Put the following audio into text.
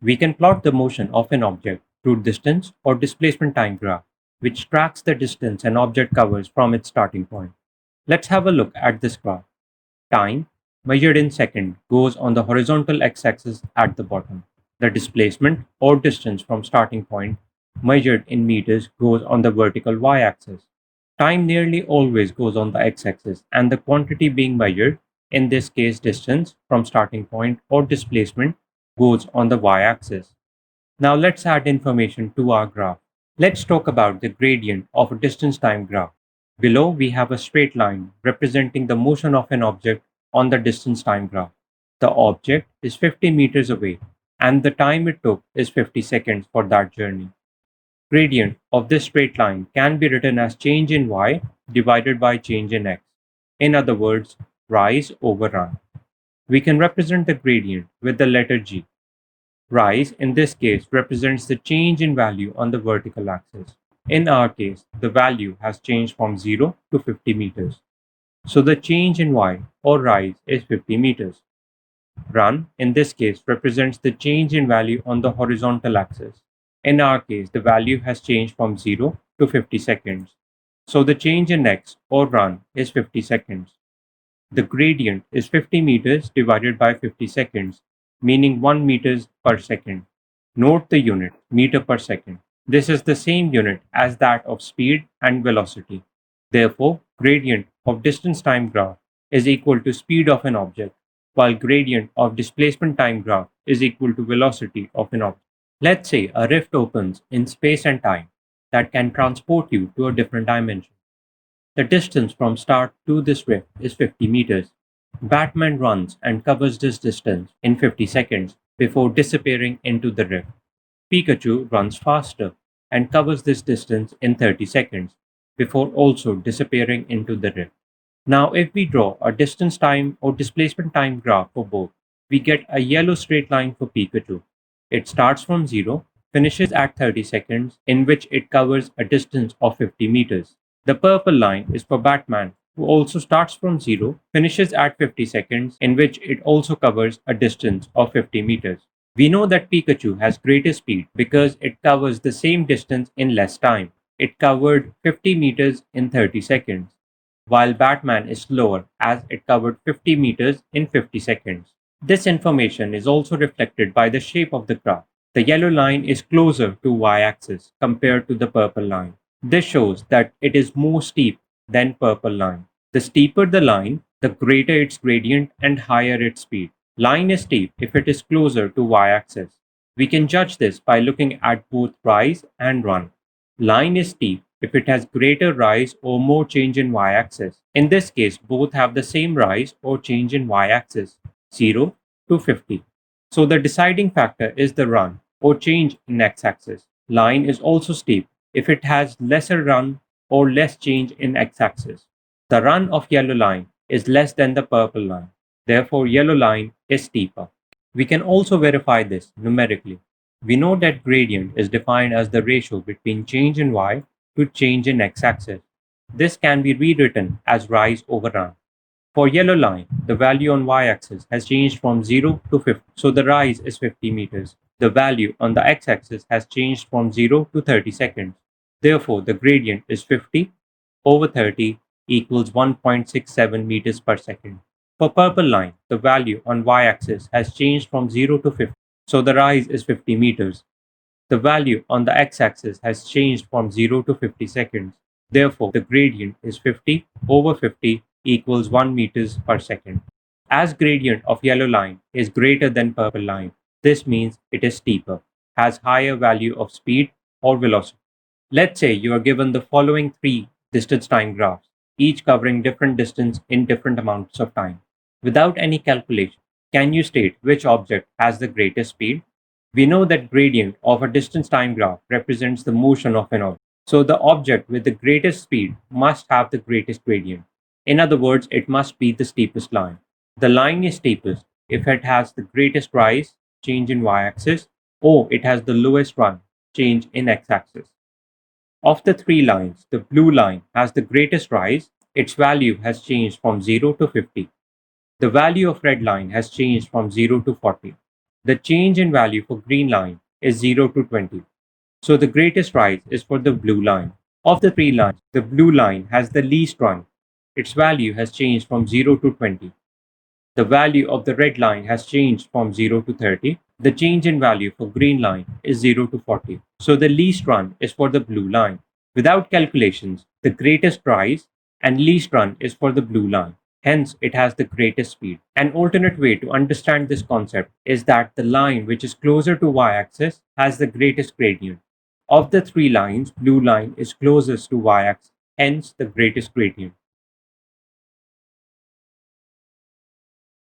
We can plot the motion of an object through distance or displacement time graph, which tracks the distance an object covers from its starting point. Let's have a look at this graph. Time, measured in seconds, goes on the horizontal x-axis at the bottom. The displacement or distance from starting point, measured in meters, goes on the vertical y-axis. Time nearly always goes on the x-axis, and the quantity being measured, in this case distance from starting point or displacement, goes on the y-axis. Now let's add information to our graph. Let's talk about the gradient of a distance-time graph. Below we have a straight line representing the motion of an object on the distance-time graph. The object is 50 meters away and the time it took is 50 seconds for that journey. Gradient of this straight line can be written as change in y divided by change in x. In other words, rise over run. We can represent the gradient with the letter g. Rise, in this case, represents the change in value on the vertical axis. In our case, the value has changed from 0 to 50 meters. So the change in y, or rise, is 50 meters. Run, in this case, represents the change in value on the horizontal axis. In our case, the value has changed from 0 to 50 seconds. So the change in x, or run, is 50 seconds. The gradient is 50 meters divided by 50 seconds, meaning 1 meters per second. Note the unit, meter per second. This is the same unit as that of speed and velocity. Therefore, gradient of distance time graph is equal to speed of an object, while gradient of displacement time graph is equal to velocity of an object. Let's say a rift opens in space and time that can transport you to a different dimension. The distance from start to this rift is 50 meters. Batman runs and covers this distance in 50 seconds before disappearing into the rift. Pikachu runs faster and covers this distance in 30 seconds before also disappearing into the rift. Now, if we draw a distance time or displacement time graph for both, we get a yellow straight line for Pikachu. It starts from 0, finishes at 30 seconds, in which it covers a distance of 50 meters. The purple line is for Batman, who also starts from 0, finishes at 50 seconds, in which it also covers a distance of 50 meters. We know that Pikachu has greater speed because it covers the same distance in less time. It covered 50 meters in 30 seconds, while Batman is slower as it covered 50 meters in 50 seconds. This information is also reflected by the shape of the graph. The yellow line is closer to y-axis compared to the purple line. This shows that it is more steep than purple line. The steeper the line, the greater its gradient and higher its speed. Line is steep if it is closer to y-axis. We can judge this by looking at both rise and run. Line is steep if it has greater rise or more change in y-axis. In this case, both have the same rise or change in y-axis, 0 to 50. So the deciding factor is the run or change in x-axis. Line is also steep if it has lesser run or less change in x-axis. The run of yellow line is less than the purple line. Therefore, yellow line is steeper. We can also verify this numerically. We know that gradient is defined as the ratio between change in y to change in x-axis. This can be rewritten as rise over run. For yellow line, the value on y-axis has changed from 0 to 50, so the rise is 50 meters. The value on the x-axis has changed from 0 to 30 seconds. Therefore, the gradient is 50 over 30 equals 1.67 meters per second. For purple line, the value on y-axis has changed from 0 to 50, so the rise is 50 meters. The value on the x-axis has changed from 0 to 50 seconds. Therefore, the gradient is 50 over 50 equals 1 meters per second. As gradient of yellow line is greater than purple line, this means it is steeper, has higher value of speed or velocity. Let's say you are given the following 3 distance time graphs, each covering different distance in different amounts of time. Without any calculation, can you state which object has the greatest speed? We know that gradient of a distance time graph represents the motion of an object. So the object with the greatest speed must have the greatest gradient. In other words, it must be the steepest line. The line is steepest if it has the greatest rise, change in y-axis, or it has the lowest run, change in x-axis. Of the 3 lines, the blue line has the greatest rise. Its value has changed from 0 to 50. The value of red line has changed from 0 to 40. The change in value for green line is 0 to 20. So the greatest rise is for the blue line. Of the three lines, the blue line has the least run. Its value has changed from 0 to 20. The value of the red line has changed from 0 to 30. The change in value for green line is 0 to 40. So the least run is for the blue line. Without calculations, the greatest rise and least run is for the blue line. Hence, it has the greatest speed. An alternate way to understand this concept is that the line which is closer to y-axis has the greatest gradient. Of the three lines, blue line is closest to y-axis, hence the greatest gradient.